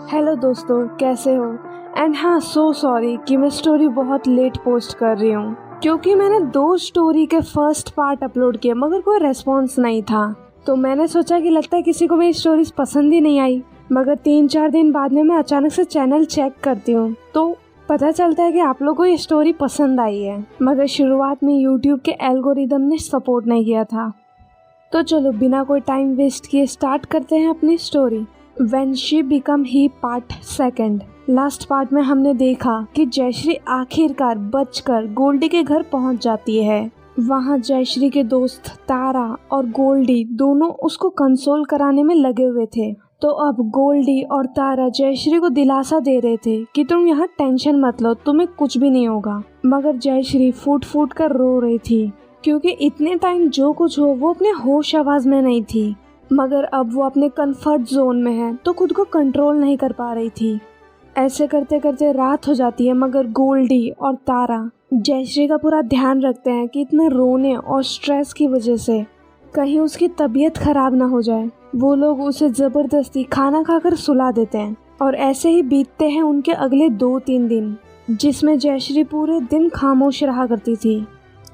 Hello दोस्तों, कैसे हो? एंड हाँ, सो सॉरी कि मैं स्टोरी बहुत लेट पोस्ट कर रही हूँ, क्योंकि मैंने 2 स्टोरी के फर्स्ट पार्ट अपलोड किए मगर कोई रेस्पॉन्स नहीं था। तो मैंने सोचा कि लगता है किसी को मेरी स्टोरीज पसंद ही नहीं आई। मगर 3-4 दिन बाद में मैं अचानक से चैनल चेक करती हूँ तो पता चलता है कि आप लोगों को ये स्टोरी पसंद आई है। मगर शुरुआत में यूट्यूब के एल्गोरिदम ने सपोर्ट नहीं किया था। तो चलो बिना कोई टाइम वेस्ट किए स्टार्ट करते हैं अपनी story. When she become he part 2। Last part में हमने देखा कि जयश्री आखिरकार बचकर गोल्डी के घर पहुंच जाती है। वहां जयश्री के दोस्त तारा और गोल्डी दोनों उसको कंसोल कराने में लगे हुए थे। तो अब गोल्डी और तारा जयश्री को दिलासा दे रहे थे कि तुम यहाँ टेंशन मत लो, तुम्हें कुछ भी नहीं होगा। मगर जयश्री फूट फूट कर रो रही थी, क्योंकि इतने टाइम जो कुछ हो वो अपने होश आवाज में नहीं थी। मगर अब वो अपने कंफर्ट जोन में है तो खुद को कंट्रोल नहीं कर पा रही थी। ऐसे करते करते रात हो जाती है, मगर गोल्डी और तारा जयश्री का पूरा ध्यान रखते हैं कि इतने रोने और स्ट्रेस की वजह से कहीं उसकी तबीयत खराब ना हो जाए। वो लोग उसे ज़बरदस्ती खाना खाकर सुला देते हैं और ऐसे ही बीतते हैं उनके अगले 2-3 दिन, जिसमें जयश्री पूरे दिन खामोश रहा करती थी।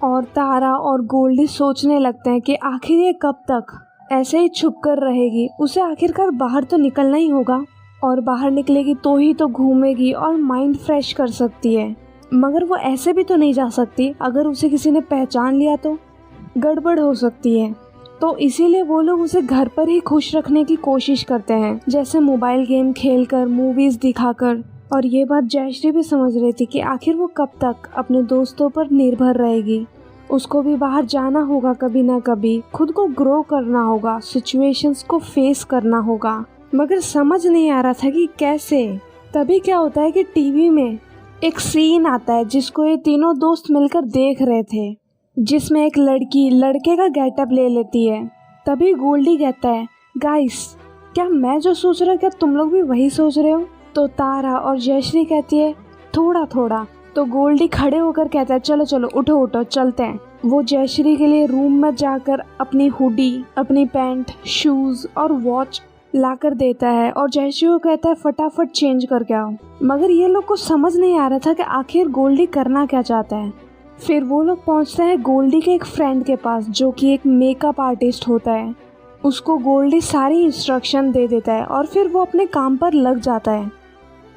और तारा और गोल्डी सोचने लगते हैं कि आखिर ये कब तक ऐसे ही छुप कर रहेगी। उसे आखिरकार बाहर तो निकलना ही होगा, और बाहर निकलेगी तो ही तो घूमेगी और माइंड फ्रेश कर सकती है। मगर वो ऐसे भी तो नहीं जा सकती, अगर उसे किसी ने पहचान लिया तो गड़बड़ हो सकती है। तो इसीलिए वो लोग उसे घर पर ही खुश रखने की कोशिश करते हैं, जैसे मोबाइल गेम खेलकर, मूवीज दिखाकर। और ये बात जयश्री भी समझ रही थी कि आखिर वो कब तक अपने दोस्तों पर निर्भर रहेगी। उसको भी बाहर जाना होगा कभी ना कभी, खुद को ग्रो करना होगा, सिचुएशंस को फेस करना होगा। मगर समझ नहीं आ रहा था कि कैसे। तभी क्या होता है कि टीवी में एक सीन आता है जिसको ये तीनों दोस्त मिलकर देख रहे थे, जिसमें एक लड़की लड़के का गेटअप ले लेती है। तभी गोल्डी कहता है, गाइस क्या मैं जो सोच रहा हूँ क्या तुम लोग भी वही सोच रहे हो? तो तारा और जयश्री कहती है थोड़ा थोड़ा। तो गोल्डी खड़े होकर कहता है चलो चलो उठो उठो चलते हैं। वो जयश्री के लिए रूम में जाकर अपनी हुडी, अपनी पैंट, शूज और वॉच लाकर देता है और जयश्री को कहता है फटाफट चेंज करके आओ। मगर ये लोग को समझ नहीं आ रहा था कि आखिर गोल्डी करना क्या चाहता है। फिर वो लोग पहुंचते हैं गोल्डी के एक फ्रेंड के पास, जो कि एक मेकअप आर्टिस्ट होता है। उसको गोल्डी सारी इंस्ट्रक्शन दे देता है और फिर वो अपने काम पर लग जाता है।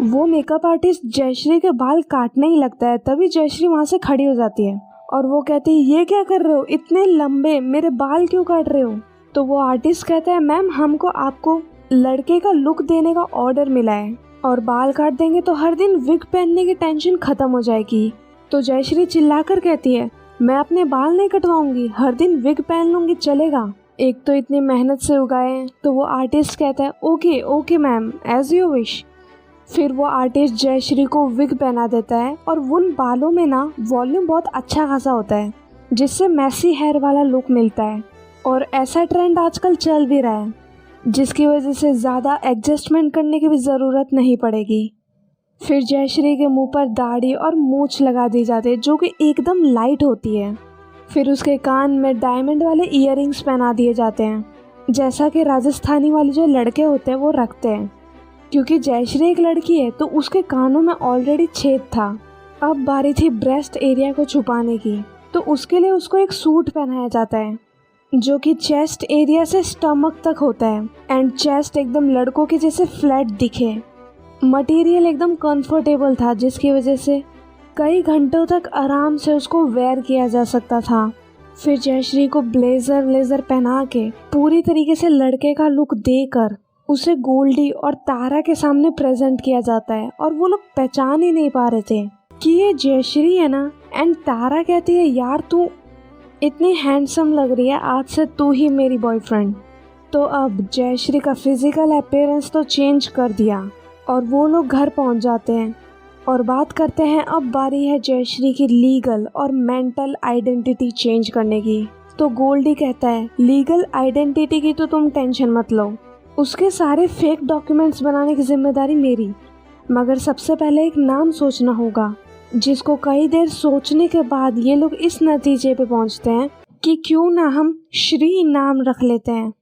वो मेकअप आर्टिस्ट जयश्री के बाल काटने ही लगता है। तभी जयश्री वहाँ से खड़ी हो जाती है और वो कहती है ये क्या कर रहे हो, इतने लंबे मेरे बाल क्यों काट रहे हो? तो वो आर्टिस्ट कहता है मैम हमको आपको लड़के का लुक देने का ऑर्डर मिला है, और बाल काट देंगे तो हर दिन विग पहनने की टेंशन खत्म हो जाएगी। तो जयश्री चिल्लाकर कहती है मैं अपने बाल नहीं कटवाऊंगी, हर दिन विग पहन लूंगी, चलेगा? एक तो इतनी मेहनत से उगाए हैं। तो वो आर्टिस्ट कहता है okay okay ma'am, as you wish. फिर वो आर्टिस्ट जयश्री को विग पहना देता है और उन बालों में ना वॉल्यूम बहुत अच्छा खासा होता है, जिससे मैसी हेयर वाला लुक मिलता है। और ऐसा ट्रेंड आजकल चल भी रहा है, जिसकी वजह से ज़्यादा एडजस्टमेंट करने की भी ज़रूरत नहीं पड़ेगी। फिर जयश्री के मुंह पर दाढ़ी और मूंछ लगा दी जाती है, जो कि एकदम लाइट होती है। फिर उसके कान में डायमंड वाले ईयरिंग्स पहना दिए जाते हैं, जैसा कि राजस्थानी वाले जो लड़के होते हैं वो रखते हैं। क्योंकि जयश्री एक लड़की है तो उसके कानों में ऑलरेडी छेद था। अब बारी थी ब्रेस्ट एरिया को छुपाने की, तो उसके लिए उसको एक सूट पहनाया जाता है जो कि चेस्ट एरिया से स्टमक तक होता है, एंड चेस्ट एकदम लड़कों के जैसे फ्लैट दिखे। मटेरियल एकदम कंफर्टेबल था, जिसकी वजह से कई घंटों तक आराम से उसको वेयर किया जा सकता था। फिर जयश्री को ब्लेजर पहना के पूरी तरीके से लड़के का लुक देकर उसे गोल्डी और तारा के सामने प्रेजेंट किया जाता है, और वो लोग पहचान ही नहीं पा रहे थे कि ये जयश्री है ना। एंड तारा कहती है यार तू इतनी हैंडसम लग रही है, आज से तू ही मेरी बॉयफ्रेंड। तो अब जयश्री का फिजिकल अपीयरेंस तो चेंज कर दिया और वो लोग घर पहुंच जाते हैं और बात करते हैं। अब बारी है जयश्री की लीगल और मेंटल आइडेंटिटी चेंज करने की। तो गोल्डी कहता है लीगल आइडेंटिटी की तो तुम टेंशन मत लो, उसके सारे फेक डॉक्यूमेंट्स बनाने की जिम्मेदारी मेरी। मगर सबसे पहले एक नाम सोचना होगा, जिसको कई देर सोचने के बाद ये लोग इस नतीजे पे पहुंचते हैं कि क्यों ना हम श्री नाम रख लेते हैं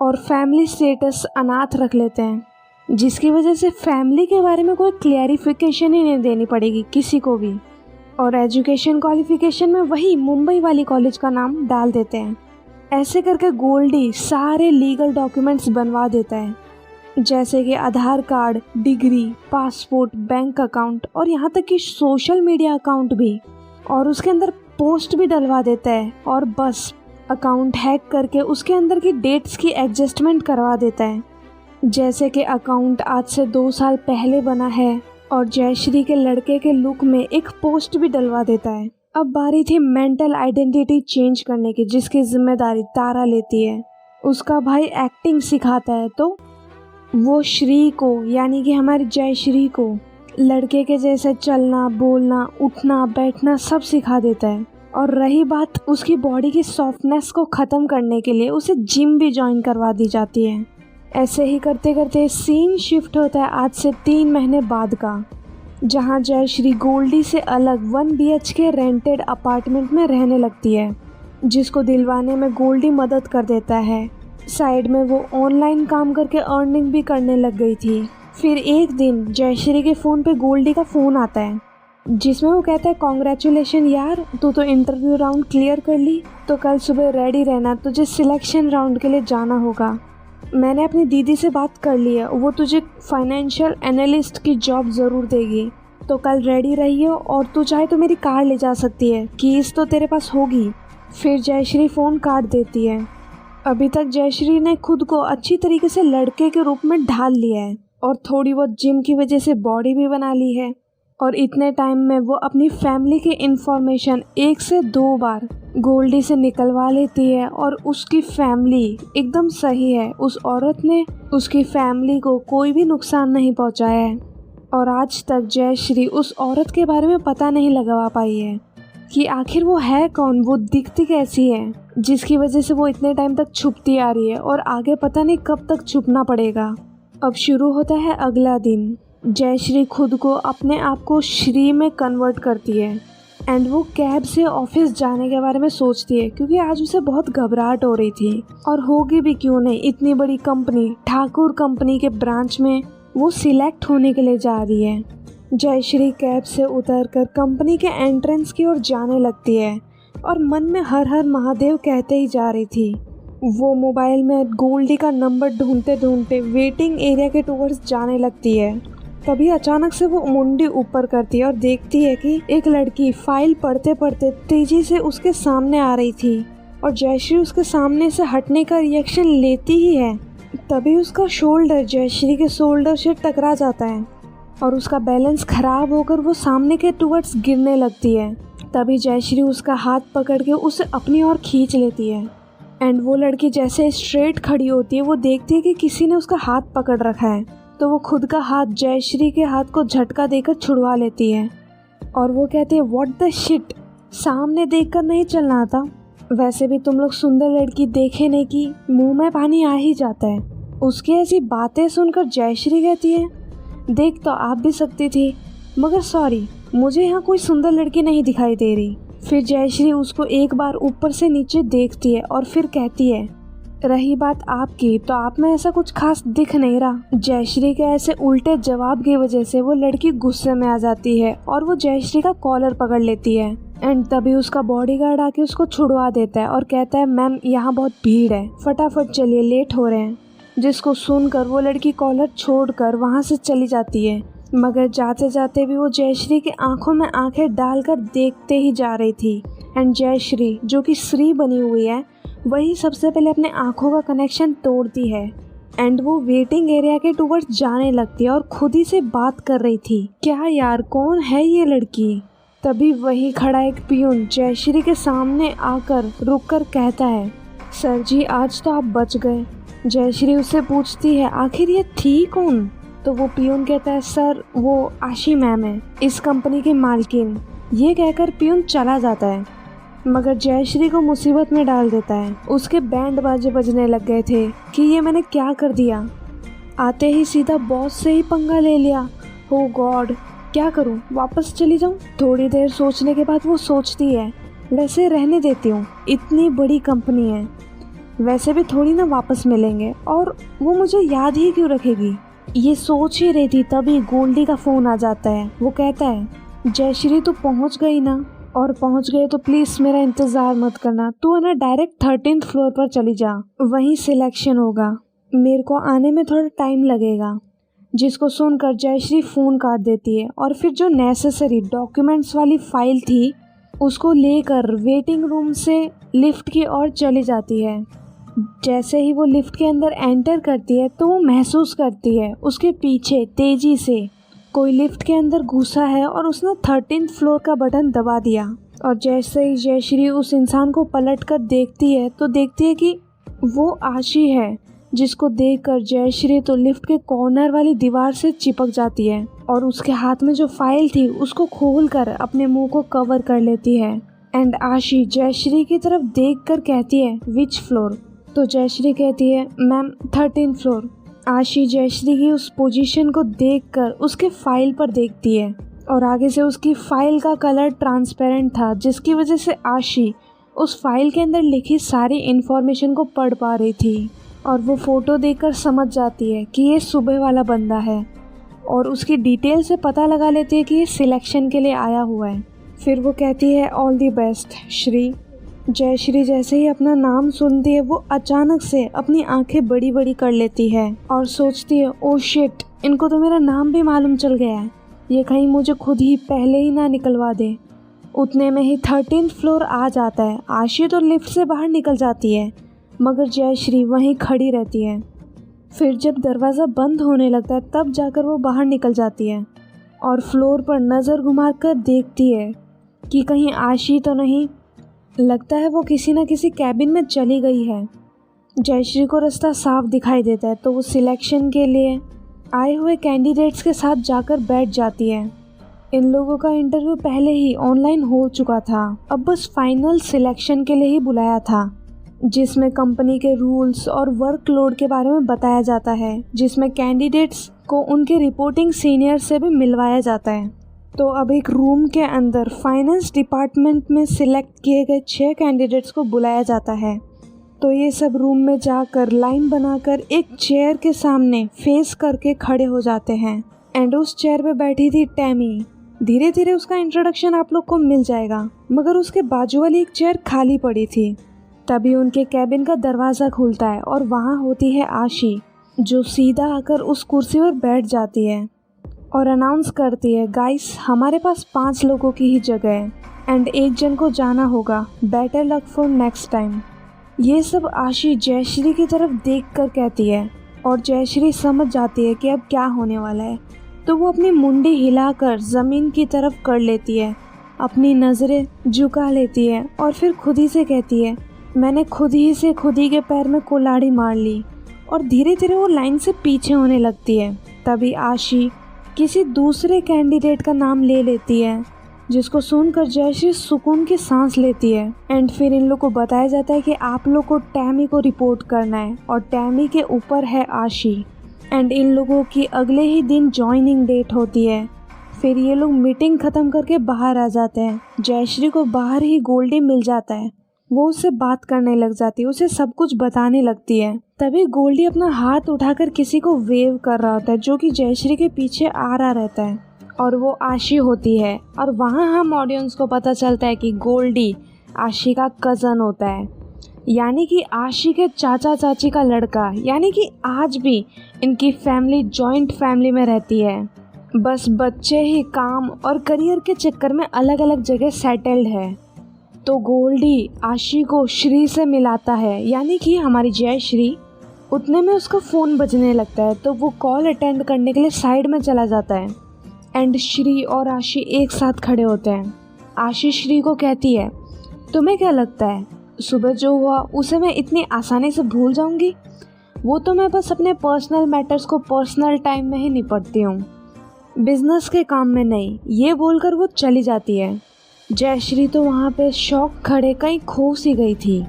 और फैमिली स्टेटस अनाथ रख लेते हैं। जिसकी वजह से फैमिली के बारे में कोई क्लैरिफिकेशन ही नहीं देनी पड़ेगी किसी को भी। और एजुकेशन क्वालिफिकेशन में वही मुंबई वाली कॉलेज का नाम डाल देते हैं। ऐसे करके गोल्डी सारे लीगल डॉक्यूमेंट्स बनवा देता है, जैसे कि Aadhaar card, degree, passport, bank account और यहाँ तक कि सोशल मीडिया अकाउंट भी। और उसके अंदर पोस्ट भी डलवा देता है और बस अकाउंट हैक करके उसके अंदर की डेट्स की एडजस्टमेंट करवा देता है। जैसे कि अकाउंट आज से 2 साल पहले बना है और जयश्री के लड़के के लुक में एक पोस्ट भी डलवा देता है। अब बारी थी मेंटल आइडेंटिटी चेंज करने की, जिसकी जिम्मेदारी तारा लेती है। उसका भाई एक्टिंग सिखाता है, तो वो श्री को यानी कि हमारी जयश्री को लड़के के जैसे चलना, बोलना, उठना, बैठना सब सिखा देता है। और रही बात उसकी बॉडी की सॉफ्टनेस को ख़त्म करने के लिए उसे जिम भी ज्वाइन करवा दी जाती है। ऐसे ही करते करते सीन शिफ्ट होता है आज से 3 महीने बाद का, जहाँ जयश्री गोल्डी से अलग 1 BHK रेंटेड अपार्टमेंट में रहने लगती है, जिसको दिलवाने में गोल्डी मदद कर देता है। साइड में वो ऑनलाइन काम करके अर्निंग भी करने लग गई थी। फिर एक दिन जयश्री के फ़ोन पे गोल्डी का फ़ोन आता है, जिसमें वो कहता है कॉन्ग्रेचुलेशन यार, तू तो इंटरव्यू राउंड क्लियर कर ली, तो कल सुबह रेडी रहना, तुझे सिलेक्शन राउंड के लिए जाना होगा। मैंने अपनी दीदी से बात कर ली है, वो तुझे फाइनेंशियल एनालिस्ट की जॉब ज़रूर देगी, तो कल रेडी रहियो और तू चाहे तो मेरी कार ले जा सकती है, कीज़ तो तेरे पास होगी। फिर जयश्री फ़ोन काट देती है। अभी तक जयश्री ने खुद को अच्छी तरीके से लड़के के रूप में ढाल लिया है और थोड़ी बहुत जिम की वजह से बॉडी भी बना ली है। और इतने टाइम में वो अपनी फैमिली की इन्फॉर्मेशन 1 से 2 बार गोल्डी से निकलवा लेती है और उसकी फैमिली एकदम सही है। उस औरत ने उसकी फैमिली को कोई भी नुकसान नहीं पहुंचाया है। और आज तक जयश्री उस औरत के बारे में पता नहीं लगवा पाई है कि आखिर वो है कौन, वो दिखती कैसी है, जिसकी वजह से वो इतने टाइम तक छुपती आ रही है और आगे पता नहीं कब तक छुपना पड़ेगा। अब शुरू होता है अगला दिन। जयश्री खुद को अपने आप को श्री में कन्वर्ट करती है एंड वो कैब से ऑफिस जाने के बारे में सोचती है, क्योंकि आज उसे बहुत घबराहट हो रही थी। और होगी भी क्यों नहीं, इतनी बड़ी कंपनी ठाकुर कंपनी के ब्रांच में वो सिलेक्ट होने के लिए जा रही है। जयश्री कैब से उतरकर कंपनी के एंट्रेंस की ओर जाने लगती है और मन में हर हर महादेव कहते ही जा रही थी। वो मोबाइल में गोल्डी का नंबर ढूंढते ढूंढते वेटिंग एरिया के टुवर्ड्स जाने लगती है। तभी अचानक से वो मुंडी ऊपर करती है और देखती है कि एक लड़की फाइल पढ़ते पढ़ते तेजी से उसके सामने आ रही थी और जयश्री उसके सामने से हटने का रिएक्शन लेती ही है। तभी उसका शोल्डर जयश्री के शोल्डर से टकरा जाता है और उसका बैलेंस खराब होकर वो सामने के टुवर्ड्स गिरने लगती है। तभी जयश्री उसका हाथ पकड़ के उसे अपनी ओर खींच लेती है एंड वो लड़की जैसे स्ट्रेट खड़ी होती है, वो देखती है कि किसी ने उसका हाथ पकड़ रखा है, तो वो खुद का हाथ जयश्री के हाथ को झटका देकर छुड़वा लेती है और वो कहती है व्हाट द शिट, सामने देखकर नहीं चलना था, वैसे भी तुम लोग सुंदर लड़की देखे नहीं कि मुंह में पानी आ ही जाता है। उसकी ऐसी बातें सुनकर जयश्री कहती है देख तो आप भी सकती थी, मगर सॉरी मुझे यहाँ कोई सुंदर लड़की नहीं दिखाई दे रही। फिर जयश्री उसको एक बार ऊपर से नीचे देखती है और फिर कहती है रही बात आपकी, तो आप में ऐसा कुछ खास दिख नहीं रहा। जयश्री के ऐसे उल्टे जवाब की वजह से वो लड़की गुस्से में आ जाती है और वो जयश्री का कॉलर पकड़ लेती है एंड तभी उसका बॉडीगार्ड आके उसको छुड़वा देता है और कहता है मैम यहाँ बहुत भीड़ है, फटाफट चलिए, लेट हो रहे हैं। जिसको सुनकर वो लड़की कॉलर छोड़कर वहाँ से चली जाती है, मगर जाते जाते भी वो जयश्री की आंखों में आंखें डालकर देखते ही जा रही थी एंड जयश्री जो कि श्री बनी हुई है वही सबसे पहले अपने आंखों का कनेक्शन तोड़ती है एंड वो वेटिंग एरिया के टुवर्ड्स जाने लगती है और खुद ही से बात कर रही थी क्या यार कौन है ये लड़की। तभी वही खड़ा एक पियून जयश्री के सामने आकर रुककर कहता है सर जी आज तो आप बच गए। जयश्री उससे पूछती है आखिर ये थी कौन, तो वो पियून कहता है सर वो आशी मैम है, इस कंपनी की मालकिन। ये कहकर पियून चला जाता है मगर जयश्री को मुसीबत में डाल देता है। उसके बैंड बाजे बजने लग गए थे कि ये मैंने क्या कर दिया, आते ही सीधा बॉस से ही पंगा ले लिया। हो गॉड क्या करूं, वापस चली जाऊं। थोड़ी देर सोचने के बाद वो सोचती है वैसे रहने देती हूँ, इतनी बड़ी कंपनी है, वैसे भी थोड़ी ना वापस मिलेंगे और वो मुझे याद ही क्यों रखेगी। ये सोच ही रही थी तभी गोल्डी का फ़ोन आ जाता है। वो कहता है, जयश्री तू पहुंच गई ना, और पहुंच गए तो प्लीज़ मेरा इंतज़ार मत करना, तू है ना डायरेक्ट 13th फ्लोर पर चली जा, वहीं सिलेक्शन होगा, मेरे को आने में थोड़ा टाइम लगेगा। जिसको सुनकर जयश्री फ़ोन काट देती है और फिर जो नेसेसरी डॉक्यूमेंट्स वाली फाइल थी उसको लेकर वेटिंग रूम से लिफ्ट की ओर चली जाती है। जैसे ही वो लिफ्ट के अंदर एंटर करती है तो वो महसूस करती है उसके पीछे तेज़ी से कोई लिफ्ट के अंदर घुसा है और उसने 13th फ्लोर का बटन दबा दिया। और जैसे ही जयश्री उस इंसान को पलट कर देखती है तो देखती है कि वो आशी है, जिसको देखकर जयश्री तो लिफ्ट के कॉर्नर वाली दीवार से चिपक जाती है और उसके हाथ में जो फाइल थी उसको खोलकर अपने मुंह को कवर कर लेती है। एंड आशी जयश्री की तरफ देखकर कहती है, विच फ्लोर? तो जयश्री कहती है, मैम 13th फ्लोर। आशी जयश्री की उस पोजीशन को देखकर उसके फाइल पर देखती है और आगे से उसकी फाइल का कलर ट्रांसपेरेंट था, जिसकी वजह से आशी उस फाइल के अंदर लिखी सारी इन्फॉर्मेशन को पढ़ पा रही थी। और वो फ़ोटो देखकर समझ जाती है कि ये सुबह वाला बंदा है और उसकी डिटेल से पता लगा लेती है कि ये सिलेक्शन के लिए आया हुआ है। फिर वो कहती है, all the best Shree. Jayshree जैसे ही अपना नाम सुनती है वो अचानक से अपनी आंखें बड़ी बड़ी कर लेती है और सोचती है, ओ शिट, इनको तो मेरा नाम भी मालूम चल गया है, ये कहीं मुझे खुद ही पहले ही ना निकलवा दे। उतने में ही 13th फ्लोर आ जाता है। आशी तो लिफ्ट से बाहर निकल जाती है मगर जयश्री वहीं खड़ी रहती है। फिर जब दरवाज़ा बंद होने लगता है तब जाकर वो बाहर निकल जाती है और फ्लोर पर नज़र घुमाकर देखती है कि कहीं आशी तो नहीं। लगता है वो किसी न किसी कैबिन में चली गई है। जयश्री को रास्ता साफ दिखाई देता है तो वो सिलेक्शन के लिए आए हुए कैंडिडेट्स के साथ जाकर बैठ जाती है। इन लोगों का इंटरव्यू पहले ही ऑनलाइन हो चुका था, अब बस फाइनल सिलेक्शन के लिए ही बुलाया था, जिसमें कंपनी के रूल्स और वर्कलोड के बारे में बताया जाता है, जिसमें कैंडिडेट्स को उनके रिपोर्टिंग सीनियर से भी मिलवाया जाता है। तो अब एक रूम के अंदर फाइनेंस डिपार्टमेंट में सिलेक्ट किए गए 6 कैंडिडेट्स को बुलाया जाता है। तो ये सब रूम में जाकर लाइन बनाकर एक चेयर के सामने फेस करके खड़े हो जाते हैं। एंड उस चेयर पे बैठी थी टैमी। धीरे धीरे उसका इंट्रोडक्शन आप लोग को मिल जाएगा, मगर उसके बाजू वाली एक चेयर खाली पड़ी थी। तभी उनके कैबिन का दरवाज़ा खुलता है और वहाँ होती है आशी, जो सीधा आकर उस कुर्सी पर बैठ जाती है और अनाउंस करती है, गाइस हमारे पास 5 लोगों की ही जगह है एंड एक जन को जाना होगा, better luck for next time. ये सब आशी जयश्री की तरफ देखकर कहती है और जयश्री समझ जाती है कि अब क्या होने वाला है। तो वो अपनी मुंडी हिलाकर ज़मीन की तरफ कर लेती है, अपनी नज़रें झुका लेती है और फिर खुद ही से कहती है, मैंने खुद ही से खुद ही के पैर में कुल्हाड़ी मार ली। और धीरे धीरे वो लाइन से पीछे होने लगती है। तभी आशी किसी दूसरे कैंडिडेट का नाम ले लेती है, जिसको सुनकर जयश्री सुकून की सांस लेती है। एंड फिर इन लोग को बताया जाता है कि आप लोग को टैमी को रिपोर्ट करना है और टैमी के ऊपर है आशी। एंड इन लोगों की अगले ही दिन जॉइनिंग डेट होती है। फिर ये लोग मीटिंग ख़त्म करके बाहर आ जाते हैं। जयश्री को बाहर ही गोल्डी मिल जाता है। वो उससे बात करने लग जाती है, उसे सब कुछ बताने लगती है। तभी गोल्डी अपना हाथ उठाकर किसी को वेव कर रहा होता है, जो कि जयश्री के पीछे आ रहा रहता है और वो आशी होती है। और वहाँ हम ऑडियंस को पता चलता है कि गोल्डी आशी का कज़न होता है, यानी कि आशी के चाचा चाची का लड़का। यानी कि आज भी इनकी फैमिली जॉइंट फैमिली में रहती है, बस बच्चे ही काम और करियर के चक्कर में अलग अलग जगह सेटल्ड है। तो गोल्डी आशी को श्री से मिलाता है, यानी कि हमारी जयश्री। उतने में उसका फ़ोन बजने लगता है तो वो कॉल अटेंड करने के लिए साइड में चला जाता है। एंड श्री और आशी एक साथ खड़े होते हैं। आशी श्री को कहती है, तुम्हें क्या लगता है सुबह जो हुआ उसे मैं इतनी आसानी से भूल जाऊंगी? वो तो मैं बस अपने पर्सनल मैटर्स को पर्सनल टाइम में ही निपटती हूँ, बिजनेस के काम में नहीं। ये बोलकर वो चली जाती है। जयश्री तो वहाँ पे शॉक खड़े कहीं खो सी गई थी।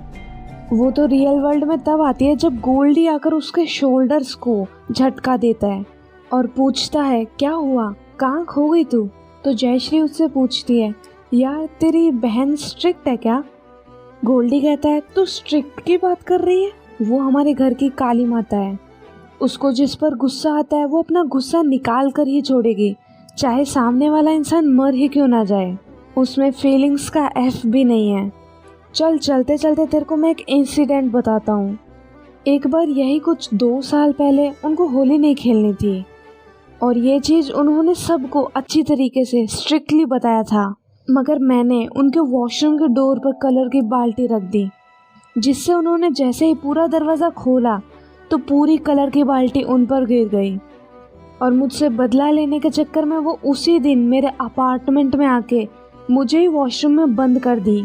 वो तो रियल वर्ल्ड में तब आती है जब गोल्डी आकर उसके शोल्डर्स को झटका देता है और पूछता है, क्या हुआ, कहाँ खो गई तू? तो जयश्री उससे पूछती है, यार तेरी बहन स्ट्रिक्ट है क्या? गोल्डी कहता है, तू स्ट्रिक्ट की बात कर रही है? वो हमारे घर की काली माता है, उसको जिस पर गुस्सा आता है वो अपना गुस्सा निकाल कर ही छोड़ेगी, चाहे सामने वाला इंसान मर ही क्यों ना जाए। उसमें फीलिंग्स का एफ भी नहीं है। चल चलते चलते तेरे को मैं एक इंसिडेंट बताता हूँ। एक बार यही कुछ 2 साल पहले उनको होली नहीं खेलनी थी और ये चीज़ उन्होंने सबको अच्छी तरीके से स्ट्रिक्टली बताया था, मगर मैंने उनके वॉशरूम के डोर पर कलर की बाल्टी रख दी, जिससे उन्होंने जैसे ही पूरा दरवाज़ा खोला तो पूरी कलर की बाल्टी उन पर गिर गई और मुझसे बदला लेने के चक्कर में वो उसी दिन मेरे अपार्टमेंट में आके मुझे ही वॉशरूम में बंद कर दी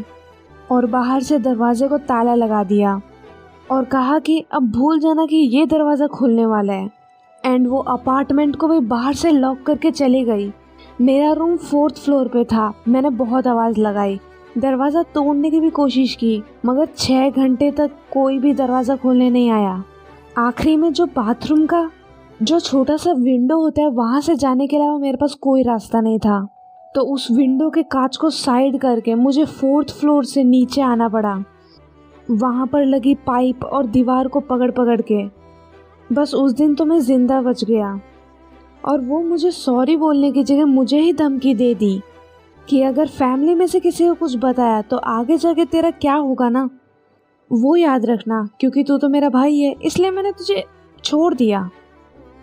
और बाहर से दरवाजे को ताला लगा दिया और कहा कि अब भूल जाना कि ये दरवाज़ा खुलने वाला है। एंड वो अपार्टमेंट को भी बाहर से लॉक करके चली गई। मेरा रूम 4th फ्लोर पे था। मैंने बहुत आवाज़ लगाई, दरवाज़ा तोड़ने की भी कोशिश की, मगर 6 घंटे तक कोई भी दरवाज़ा खोलने नहीं आया। आखिरी में जो बाथरूम का जो छोटा सा विंडो होता है वहाँ से जाने के अलावा मेरे पास कोई रास्ता नहीं था, तो उस विंडो के कांच को साइड करके मुझे 4th फ्लोर से नीचे आना पड़ा, वहाँ पर लगी पाइप और दीवार को पकड़ पकड़ के। बस उस दिन तो मैं ज़िंदा बच गया। और वो मुझे सॉरी बोलने की जगह मुझे ही धमकी दे दी कि अगर फैमिली में से किसी को कुछ बताया तो आगे जाके तेरा क्या होगा ना, वो याद रखना, क्योंकि तू तो मेरा भाई है, इसलिए मैंने तुझे छोड़ दिया।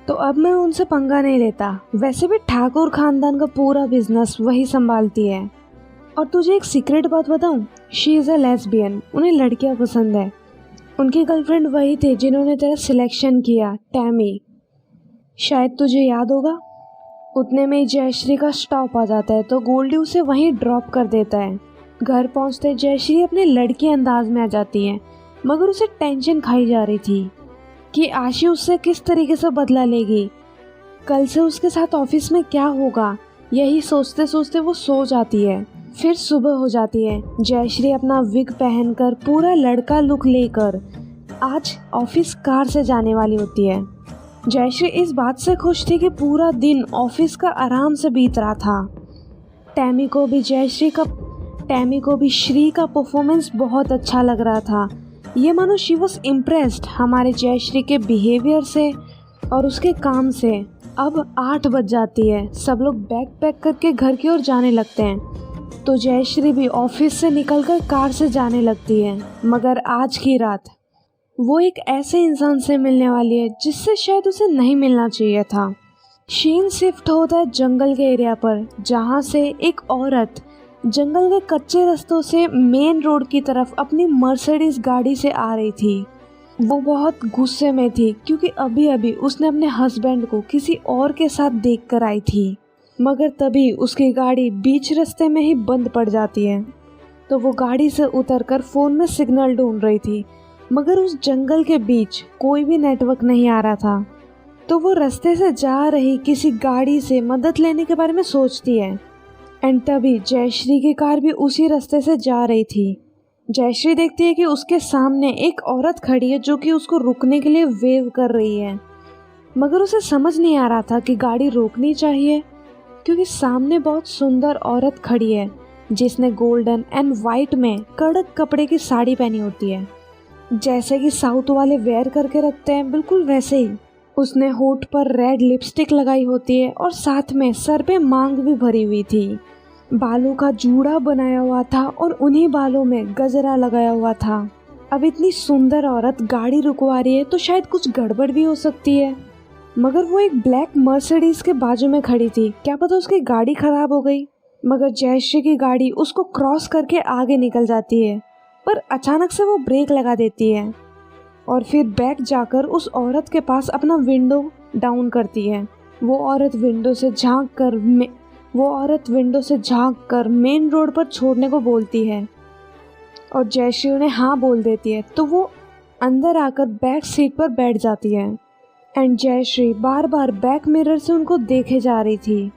तो अब मैं उनसे पंगा नहीं लेता। वैसे भी ठाकुर खानदान का पूरा बिजनेस वही संभालती है। और तुझे एक सीक्रेट बात बताऊं, शी इज़ अ लेस्बियन। उन्हें लड़कियां पसंद है। उनकी गर्लफ्रेंड वही थे जिन्होंने तेरा सिलेक्शन किया, टैमी, शायद तुझे याद होगा। उतने में ही जयश्री का स्टॉप आ जाता है तो गोल्डी उसे वहीं ड्रॉप कर देता है। घर पहुंचते जयश्री अपने लड़की अंदाज में आ जाती है, मगर उसे टेंशन खाई जा रही थी कि आशी उससे किस तरीके से बदला लेगी, कल से उसके साथ ऑफिस में क्या होगा। यही सोचते सोचते वो सो जाती है। फिर सुबह हो जाती है। जयश्री अपना विग पहनकर पूरा लड़का लुक लेकर आज ऑफिस कार से जाने वाली होती है। जयश्री इस बात से खुश थी कि पूरा दिन ऑफिस का आराम से बीत रहा था। टैमी को भी श्री का परफॉर्मेंस बहुत अच्छा लग रहा था। ये मानो शी वॉज इम्प्रेस्ड हमारे जयश्री के बिहेवियर से और उसके काम से। अब 8 बज जाती है। सब लोग बैग पैक करके घर की ओर जाने लगते हैं, तो जयश्री भी ऑफिस से निकलकर कार से जाने लगती है। मगर आज की रात वो एक ऐसे इंसान से मिलने वाली है जिससे शायद उसे नहीं मिलना चाहिए था। शीन शिफ्ट होता है जंगल के एरिया पर, जहाँ से एक औरत जंगल के कच्चे रास्तों से मेन रोड की तरफ अपनी मर्सिडीज गाड़ी से आ रही थी। वो बहुत गुस्से में थी क्योंकि अभी अभी उसने अपने हस्बैंड को किसी और के साथ देख कर आई थी, मगर तभी उसकी गाड़ी बीच रास्ते में ही बंद पड़ जाती है। तो वो गाड़ी से उतरकर फ़ोन में सिग्नल ढूंढ रही थी, मगर उस जंगल के बीच कोई भी नेटवर्क नहीं आ रहा था। तो वो रास्ते से जा रही किसी गाड़ी से मदद लेने के बारे में सोचती है। एंड तभी जयश्री की कार भी उसी रास्ते से जा रही थी। जयश्री देखती है कि उसके सामने एक औरत खड़ी है जो कि उसको रुकने के लिए वेव कर रही है, मगर उसे समझ नहीं आ रहा था कि गाड़ी रोकनी चाहिए, क्योंकि सामने बहुत सुंदर औरत खड़ी है जिसने गोल्डन एंड वाइट में कड़क कपड़े की साड़ी पहनी होती है, जैसे कि साउथ वाले वेयर करके रखते हैं, बिल्कुल वैसे ही। उसने होठ पर रेड लिपस्टिक लगाई होती है और साथ में सर पे मांग भी भरी हुई थी। बालों का जूड़ा बनाया हुआ था और उन्हीं बालों में गजरा लगाया हुआ था। अब इतनी सुंदर औरत गाड़ी रुकवा रही है तो शायद कुछ गड़बड़ भी हो सकती है, मगर वो एक ब्लैक मर्सिडीज के बाजू में खड़ी थी। क्या पता उसकी गाड़ी खराब हो गई। मगर जयश्री की गाड़ी उसको क्रॉस करके आगे निकल जाती है, पर अचानक से वो ब्रेक लगा देती है और फिर बैक जाकर उस औरत के पास अपना विंडो डाउन करती है। वो औरत विंडो से झांक कर मेन रोड पर छोड़ने को बोलती है और जयश्री उन्हें हाँ बोल देती है। तो वो अंदर आकर बैक सीट पर बैठ जाती है। एंड जयश्री बार बार बैक मिरर से उनको देखे जा रही थी,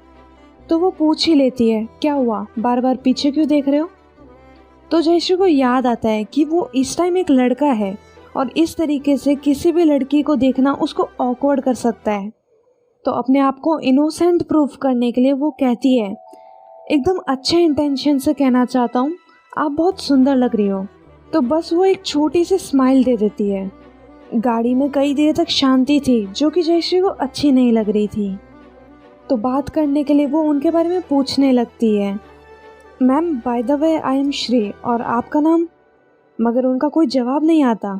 तो वो पूछ ही लेती है, क्या हुआ, बार बार पीछे क्यों देख रहे हो। तो जयश्री को याद आता है कि वो इस टाइम एक लड़का है और इस तरीके से किसी भी लड़की को देखना उसको ऑकवर्ड कर सकता है। तो अपने आप को इनोसेंट प्रूफ करने के लिए वो कहती है, एकदम अच्छे इंटेंशन से कहना चाहता हूँ, आप बहुत सुंदर लग रही हो। तो बस वो एक छोटी सी स्माइल दे देती है गाड़ी में कई देर तक शांति थी जो कि जयश्री को अच्छी नहीं लग रही थी। तो बात करने के लिए वो उनके बारे में पूछने लगती है, ma'am by the way I am Shri, और आपका नाम? मगर उनका कोई जवाब नहीं आता।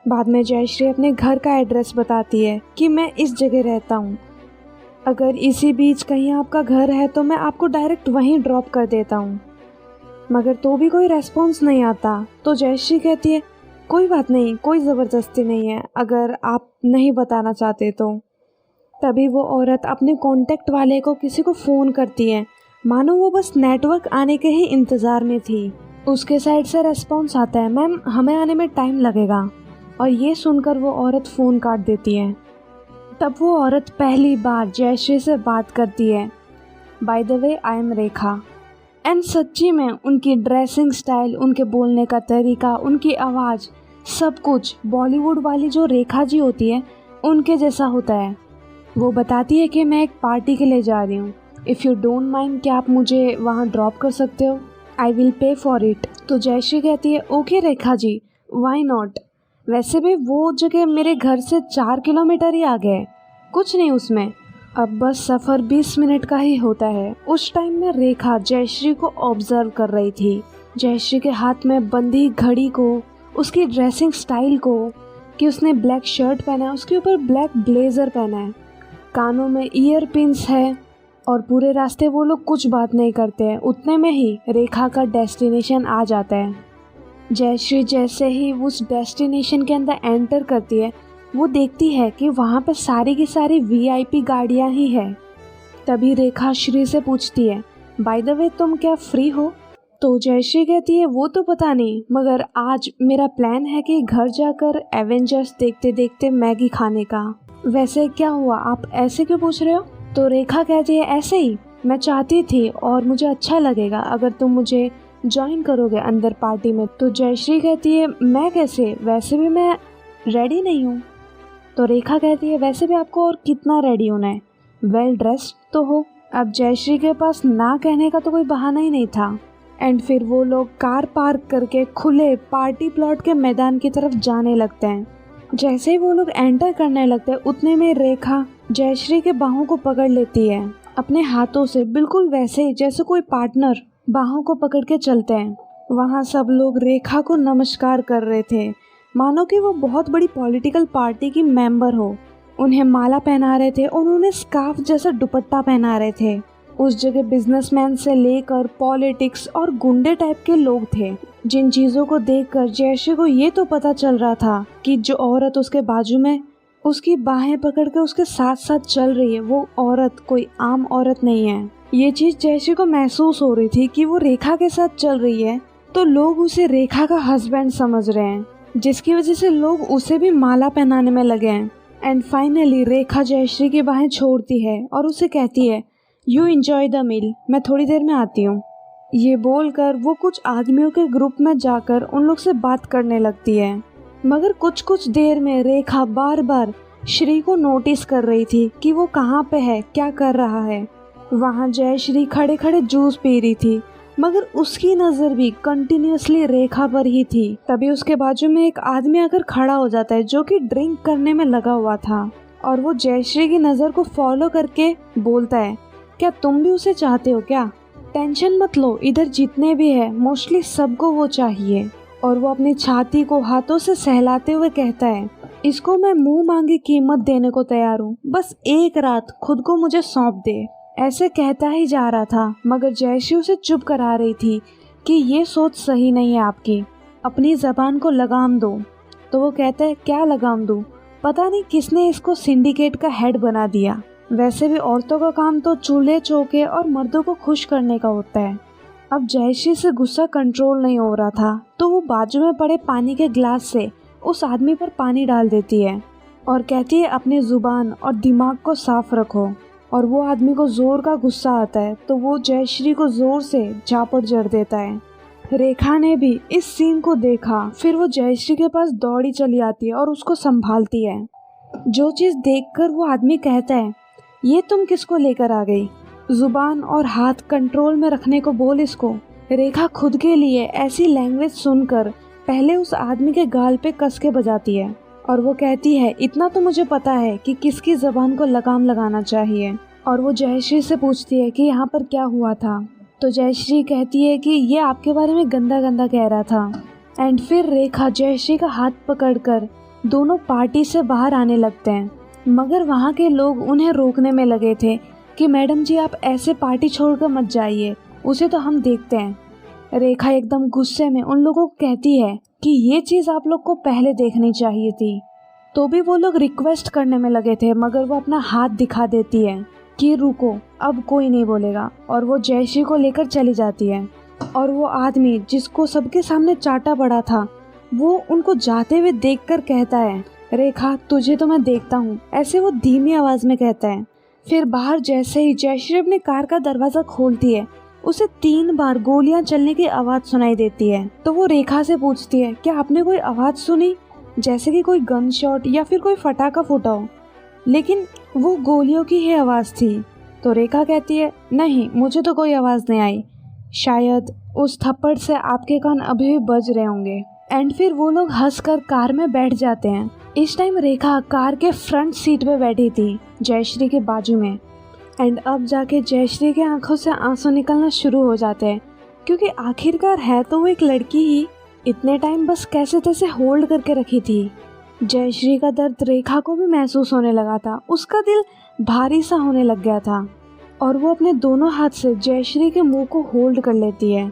बाद में जयश्री अपने घर का एड्रेस बताती है कि मैं इस जगह रहता हूँ, अगर इसी बीच कहीं आपका घर है तो मैं आपको डायरेक्ट वहीं ड्रॉप कर देता हूँ। मगर तो भी कोई रेस्पॉन्स नहीं आता। तो जयश्री कहती है, कोई बात नहीं, कोई ज़बरदस्ती नहीं है, अगर आप नहीं बताना चाहते तो। तभी वो औरत अपने कांटेक्ट वाले को किसी को फ़ोन करती है, मानो वो बस नेटवर्क आने के ही इंतज़ार में थी। उसके साइड से रेस्पॉन्स आता है, मैम हमें आने में टाइम लगेगा। और ये सुनकर वो औरत फ़ोन काट देती है। तब वो औरत पहली बार जयश्री से बात करती है, by the way I am Rekha. And सच्ची में उनकी ड्रेसिंग स्टाइल, उनके बोलने का तरीका, उनकी आवाज़, सब कुछ बॉलीवुड वाली जो रेखा जी होती है उनके जैसा होता है। वो बताती है कि मैं एक पार्टी के लिए जा रही हूँ, इफ़ यू डोंट माइंड क्या आप मुझे वहाँ ड्रॉप कर सकते हो, I will pay for it. तो जयश्री कहती है, okay Rekha ji, why not. वैसे भी वो जगह मेरे घर से 4 किलोमीटर ही आगे है, कुछ नहीं उसमें, अब बस सफ़र 20 मिनट का ही होता है। उस टाइम में रेखा जयश्री को ऑब्जर्व कर रही थी, जयश्री के हाथ में बंधी घड़ी को, उसकी ड्रेसिंग स्टाइल को, कि उसने ब्लैक शर्ट पहना है, उसके ऊपर ब्लैक ब्लेज़र पहना है, कानों में ईयर पिन्स है, और पूरे रास्ते वो लोग कुछ बात नहीं करते हैं। उतने में ही रेखा का डेस्टिनेशन आ जाता है। जयश्री जैसे ही उस डेस्टिनेशन के अंदर एंटर करती है, वो देखती है कि वहाँ पे सारी की सारी वीआईपी गाड़ियाँ ही है। तभी रेखा श्री से पूछती है, बाय द वे तुम क्या फ्री हो? तो जयश्री कहती है, वो तो पता नहीं, मगर आज मेरा प्लान है कि घर जाकर एवेंजर्स देखते देखते मैगी खाने का। वैसे क्या हुआ, आप ऐसे क्यों पूछ रहे हो? तो रेखा कहती है, ऐसे ही, मैं चाहती थी और मुझे अच्छा लगेगा अगर तुम मुझे ज्वाइन करोगे अंदर पार्टी में। तो जयश्री कहती है, मैं कैसे, वैसे भी मैं रेडी नहीं हूँ। तो रेखा कहती है, वैसे भी आपको और कितना रेडी होना है, वेल ड्रेस्ड तो हो। अब जयश्री के पास ना कहने का तो कोई बहाना ही नहीं था। एंड फिर वो लोग कार पार्क करके खुले पार्टी प्लॉट के मैदान की तरफ जाने लगते हैं। जैसे ही वो लोग एंटर करने लगते हैं, उतने में रेखा जयश्री के बाहों को पकड़ लेती है अपने हाथों से, बिल्कुल वैसे ही जैसे कोई पार्टनर बाहों को पकड़ के चलते हैं। वहाँ सब लोग रेखा को नमस्कार कर रहे थे, मानो कि वो बहुत बड़ी पॉलिटिकल पार्टी की मेंबर हो। उन्हें माला पहना रहे थे और उन्हें स्कार्फ जैसा दुपट्टा पहना रहे थे। उस जगह बिजनेसमैन से लेकर पॉलिटिक्स और गुंडे टाइप के लोग थे, जिन चीज़ों को देखकर जयश्री को ये तो पता चल रहा था कि जो औरत उसके बाजू में उसकी बाहें पकड़ के उसके साथ साथ चल रही है, वो औरत कोई आम औरत नहीं है। ये चीज़ जयश्री को महसूस हो रही थी कि वो रेखा के साथ चल रही है तो लोग उसे रेखा का हस्बैंड समझ रहे हैं, जिसकी वजह से लोग उसे भी माला पहनाने में लगे हैं। एंड फाइनली रेखा जयश्री की बाहें छोड़ती है और उसे कहती है, यू एंजॉय द मील, मैं थोड़ी देर में आती हूँ। ये बोलकर वो कुछ आदमियों के ग्रुप में जाकर उन लोग से बात करने लगती है। मगर कुछ देर में रेखा बार बार श्री को नोटिस कर रही थी कि वो कहाँ पे है, क्या कर रहा है। वहाँ जयश्री खड़े खड़े जूस पी रही थी, मगर उसकी नज़र भी कंटिन्यूसली रेखा पर ही थी। तभी उसके बाजू में एक आदमी आकर खड़ा हो जाता है जो कि ड्रिंक करने में लगा हुआ था, और वो जयश्री की नज़र को फॉलो करके बोलता है, क्या तुम भी उसे चाहते हो क्या? टेंशन मत लो, इधर जितने भी है मोस्टली सबको वो चाहिए। और वो अपनी छाती को हाथों से सहलाते हुए कहता है, इसको मैं मुंह मांगी कीमत देने को तैयार हूँ, बस एक रात खुद को मुझे सौंप दे। ऐसे कहता ही जा रहा था, मगर जयश्री उसे चुप करा रही थी कि ये सोच सही नहीं है आपकी, अपनी ज़बान को लगाम दो। तो वो कहता है, क्या लगाम दूँ? पता नहीं किसने इसको सिंडिकेट का हेड बना दिया। वैसे भी औरतों का काम तो चूल्हे चौके और मर्दों को खुश करने का होता है। अब जयश्री से गुस्सा कंट्रोल नहीं हो रहा था, तो वो बाजू में पड़े पानी के ग्लास से उस आदमी पर पानी डाल देती है और कहती है, अपनी ज़ुबान और दिमाग को साफ रखो। और वो आदमी को ज़ोर का गुस्सा आता है, तो वो जयश्री को ज़ोर से झापड़ जड़ देता है। रेखा ने भी इस सीन को देखा, फिर वो जयश्री के पास दौड़ी चली आती है और उसको संभालती है। जो चीज़ देखकर वो आदमी कहता है, ये तुम किसको लेकर आ गई? ज़ुबान और हाथ कंट्रोल में रखने को बोल इसको। रेखा खुद के लिए ऐसी लैंग्वेज सुनकर पहले उस आदमी के गाल पे कस के बजाती है और वो कहती है इतना तो मुझे पता है कि किसकी ज़बान को लगाम लगाना चाहिए। और वो जयश्री से पूछती है कि यहाँ पर क्या हुआ था। तो जयश्री कहती है कि ये आपके बारे में गंदा गंदा कह रहा था। एंड फिर रेखा जयश्री का हाथ पकड़कर दोनों पार्टी से बाहर आने लगते हैं, मगर वहाँ के लोग उन्हें रोकने में लगे थे कि मैडम जी आप ऐसे पार्टी छोड़कर मत जाइए, उसे तो हम देखते हैं। रेखा एकदम गुस्से में उन लोगों को कहती है कि ये चीज़ आप लोग को पहले देखनी चाहिए थी। तो भी वो लोग रिक्वेस्ट करने में लगे थे, मगर वो अपना हाथ दिखा देती है कि रुको, अब कोई नहीं बोलेगा। और वो जयश्री को लेकर चली जाती है। और वो आदमी जिसको सबके सामने चाटा पड़ा था, वो उनको जाते हुए देखकर कहता है रेखा तुझे तो मैं देखता हूँ, ऐसे वो धीमी आवाज़ में कहता है। फिर बाहर जैसे ही जयश्री अपने कार का दरवाज़ा खोलती है, उसे 3 बार गोलियां चलने की आवाज़ सुनाई देती है। तो वो रेखा से पूछती है क्या आपने कोई आवाज़ सुनी, जैसे कि कोई गन शॉट या फिर कोई फटाका फूटा हो, लेकिन वो गोलियों की ही आवाज़ थी। तो रेखा कहती है नहीं, मुझे तो कोई आवाज़ नहीं आई, शायद उस थप्पड़ से आपके कान अभी भी बज रहे होंगे। एंड फिर वो लोग हंसकर कार में बैठ जाते हैं। इस टाइम रेखा कार के फ्रंट सीट पे बैठी थी जयश्री के बाजू में। एंड अब जाके जयश्री के आंखों से आंसू निकलना शुरू हो जाते हैं, क्योंकि आखिरकार है तो वो एक लड़की ही, इतने टाइम बस कैसे तैसे होल्ड करके रखी थी। जयश्री का दर्द रेखा को भी महसूस होने लगा था, उसका दिल भारी सा होने लग गया था और वो अपने दोनों हाथ से जयश्री के मुंह को होल्ड कर लेती है।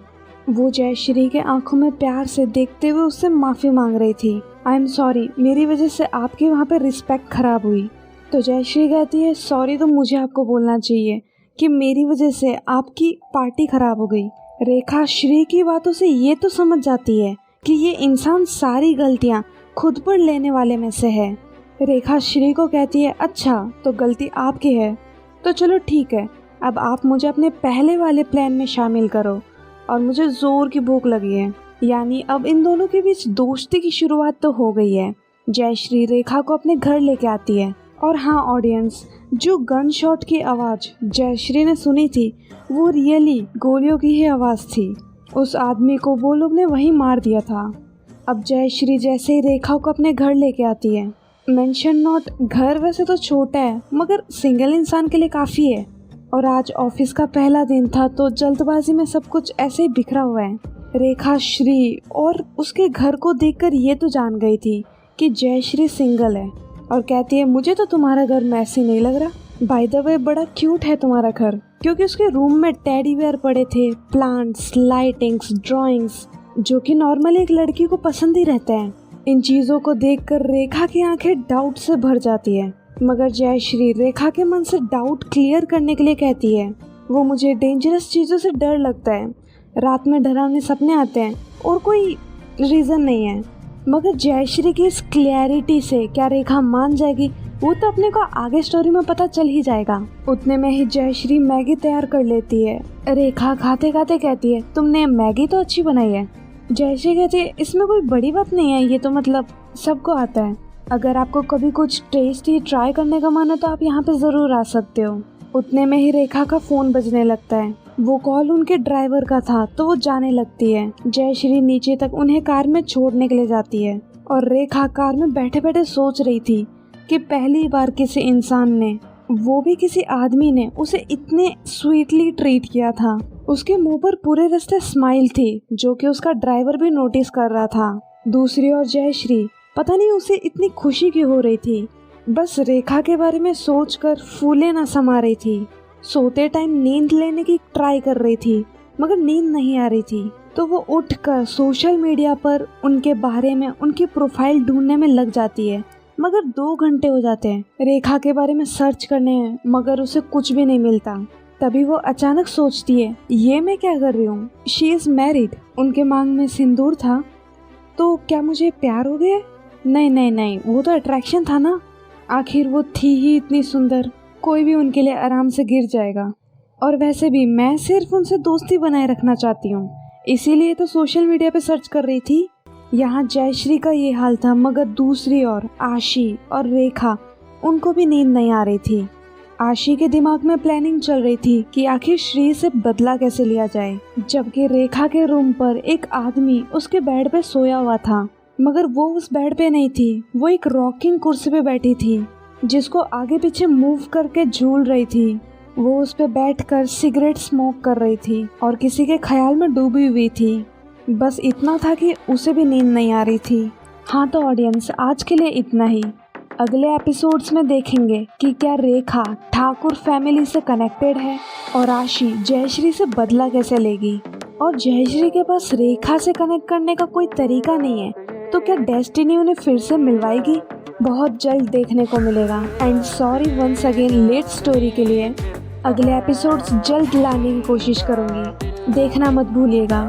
वो जयश्री के आंखों में प्यार से देखते हुए उससे माफ़ी मांग रही थी। आई एम सॉरी, मेरी वजह से आपकी वहाँ पे रिस्पेक्ट खराब हुई। तो जयश्री कहती है सॉरी तो मुझे आपको बोलना चाहिए कि मेरी वजह से आपकी पार्टी खराब हो गई। रेखा श्री की बातों से ये तो समझ जाती है कि ये इंसान सारी गलतियाँ खुद पर लेने वाले में से है। रेखा श्री को कहती है अच्छा तो गलती आपकी है, तो चलो ठीक है, अब आप मुझे अपने पहले वाले प्लान में शामिल करो और मुझे ज़ोर की भूख लगी है। यानी अब इन दोनों के बीच दोस्ती की शुरुआत तो हो गई है। जयश्री रेखा को अपने घर लेके आती है। और हाँ ऑडियंस, जो गन शॉट की आवाज़ जयश्री ने सुनी थी वो रियली गोलियों की ही आवाज़ थी। उस आदमी को वो लोग ने वहीं मार दिया था। अब जयश्री जैसे ही रेखा को अपने घर लेके आती है, मेंशन नॉट, घर वैसे तो छोटा है मगर सिंगल इंसान के लिए काफ़ी है। और आज ऑफिस का पहला दिन था तो जल्दबाजी में सब कुछ ऐसे ही बिखरा हुआ है। रेखा श्री और उसके घर को देखकर ये तो जान गई थी कि जयश्री सिंगल है और कहती है मुझे तो तुम्हारा घर मैसी नहीं लग रहा। बाय द वे बड़ा क्यूट है तुम्हारा घर, क्योंकि उसके रूम में टेडी बेयर पड़े थे, प्लांट्स, लाइटिंग्स, ड्राइंग्स, जो कि नॉर्मली एक लड़की को पसंद ही रहते हैं। इन चीज़ों को देखकर रेखा की आंखें डाउट से भर जाती है, मगर जयश्री रेखा के मन से डाउट क्लियर करने के लिए कहती है वो मुझे डेंजरस चीज़ों से डर लगता है, रात में डरावने सपने आते हैं और कोई रीज़न नहीं है। मगर जयश्री की इस क्लैरिटी से क्या रेखा मान जाएगी, वो तो अपने को आगे स्टोरी में पता चल ही जाएगा। उतने में ही जयश्री मैगी तैयार कर लेती है। रेखा खाते खाते कहती है तुमने मैगी तो अच्छी बनाई है। जयश्री कहती है इसमें कोई बड़ी बात नहीं है, ये तो मतलब सबको आता है। अगर आपको कभी कुछ टेस्टी ट्राई करने का मन है तो आप यहाँ पे ज़रूर आ सकते हो। उतने में ही रेखा का फ़ोन बजने लगता है। वो कॉल उनके ड्राइवर का था तो वो जाने लगती है। जयश्री नीचे तक उन्हें कार में छोड़ने के लिए जाती है और रेखा कार में बैठे बैठे सोच रही थी कि पहली बार किसी इंसान ने, वो भी किसी आदमी ने, उसे इतने स्वीटली ट्रीट किया था। उसके मुंह पर पूरे रास्ते स्माइल थी, जो कि उसका ड्राइवर भी नोटिस कर रहा था। दूसरी ओर जयश्री पता नहीं उसे इतनी खुशी क्यों हो रही थी, बस रेखा के बारे में सोचकर फूले न समा रही थी। सोते टाइम नींद लेने की ट्राई कर रही थी मगर नींद नहीं आ रही थी, तो वो उठकर सोशल मीडिया पर उनके बारे में, उनकी प्रोफाइल ढूंढने में लग जाती है। मगर 2 घंटे हो जाते हैं रेखा के बारे में सर्च करने में, मगर उसे कुछ भी नहीं मिलता। तभी वो अचानक सोचती है ये मैं क्या कर रही हूँ, शी इज़ मैरिड, उनके मांग में सिंदूर था, तो क्या मुझे प्यार हो गया? नहीं नहीं नहीं, वो तो अट्रैक्शन था ना, आखिर वो थी ही इतनी सुंदर, कोई भी उनके लिए आराम से गिर जाएगा। और वैसे भी मैं सिर्फ उनसे दोस्ती बनाए रखना चाहती हूँ, इसीलिए तो सोशल मीडिया पे सर्च कर रही थी। यहाँ जयश्री का ये हाल था, मगर दूसरी ओर आशी और रेखा, उनको भी नींद नहीं आ रही थी। आशी के दिमाग में प्लानिंग चल रही थी कि आखिर श्री से बदला कैसे लिया जाए, जबकि रेखा के रूम पर एक आदमी उसके बेड पे सोया हुआ था। मगर वो उस बेड पे नहीं थी, वो एक रॉकिंग कुर्सी पे बैठी थी जिसको आगे पीछे मूव करके झूल रही थी। वो उस पे बैठकर सिगरेट स्मोक कर रही थी और किसी के ख्याल में डूबी हुई थी। बस इतना था कि उसे भी नींद नहीं आ रही थी। हाँ तो ऑडियंस, आज के लिए इतना ही। अगले एपिसोड्स में देखेंगे कि क्या रेखा ठाकुर फैमिली से कनेक्टेड है और आशी जयश्री से बदला कैसे लेगी, और जयश्री के पास रेखा से कनेक्ट करने का कोई तरीका नहीं है, तो क्या डेस्टिनी उन्हें फिर से मिलवाएगी। बहुत जल्द देखने को मिलेगा। And sorry once again late story के लिए। अगले एपिसोड्स जल्द लाने की कोशिश करूँगी, देखना मत भूलिएगा।